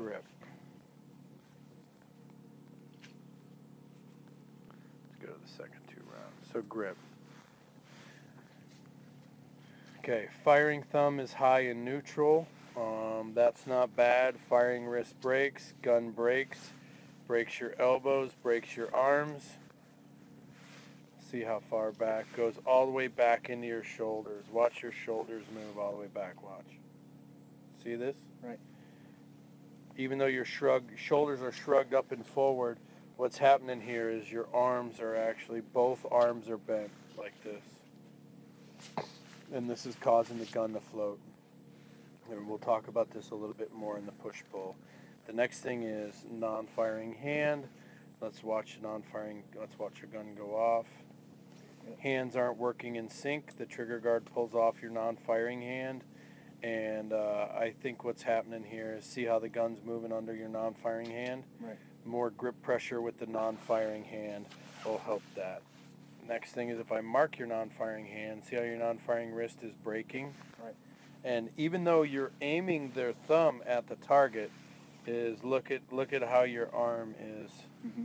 grip. Let's go to the second 2 rounds. So grip. Okay, firing thumb is high and neutral. That's not bad. Firing wrist breaks, gun breaks, breaks your elbows, breaks your arms. See how far back. Goes all the way back into your shoulders. Watch your shoulders move all the way back. Watch. See this? Right. Even though your shoulders are shrugged up and forward, what's happening here is your arms are actually, both arms are bent like this. And this is causing the gun to float. And we'll talk about this a little bit more in the push-pull. The next thing is non-firing hand. Let's watch your gun go off. Hands aren't working in sync. The trigger guard pulls off your non-firing hand. And I think what's happening here is, see how the gun's moving under your non-firing hand? Right. More grip pressure with the non-firing hand will help that. Next thing is, if I mark your non-firing hand, see how your non-firing wrist is breaking? Right. And even though you're aiming their thumb at the target, is look at how your arm is. Mm-hmm.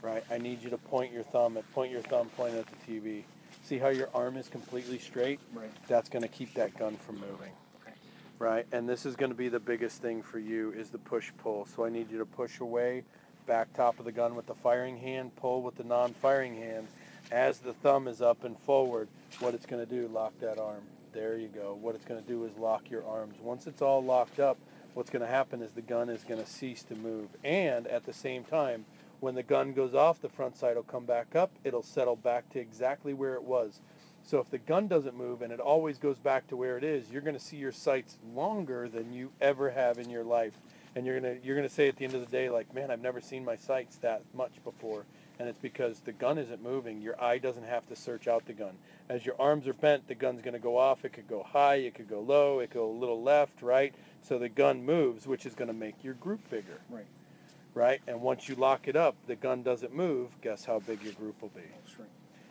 Right? I need you to point your thumb at the TV. See how your arm is completely straight? Right. That's going to keep that gun from moving. Okay. Right? And this is going to be the biggest thing for you, is the push-pull. So I need you to push away, back top of the gun with the firing hand, pull with the non-firing hand. As the thumb is up and forward, what it's going to do, lock that arm. There you go. What it's going to do is lock your arms. Once it's all locked up, what's going to happen is the gun is going to cease to move. And at the same time, when the gun goes off, the front sight will come back up. It'll settle back to exactly where it was. So if the gun doesn't move and it always goes back to where it is, you're going to see your sights longer than you ever have in your life. And you're going to say at the end of the day, like, man, I've never seen my sights that much before. And it's because the gun isn't moving. Your eye doesn't have to search out the gun. As your arms are bent, the gun's going to go off. It could go high, it could go low, it could go a little left, right? So the gun moves, which is going to make your group bigger. Right. Right? And once you lock it up, the gun doesn't move. Guess how big your group will be? It'll shrink.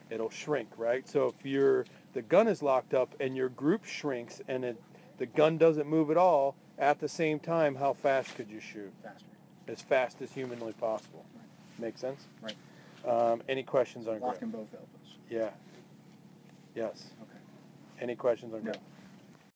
It'll shrink, right? So if the gun is locked up and your group shrinks and the gun doesn't move at all, at the same time, how fast could you shoot? Faster. As fast as humanly possible. Right. Make sense? Right. Any questions on grip? Locking both elbows. Yeah. Yes. Okay. Any questions on grip? No.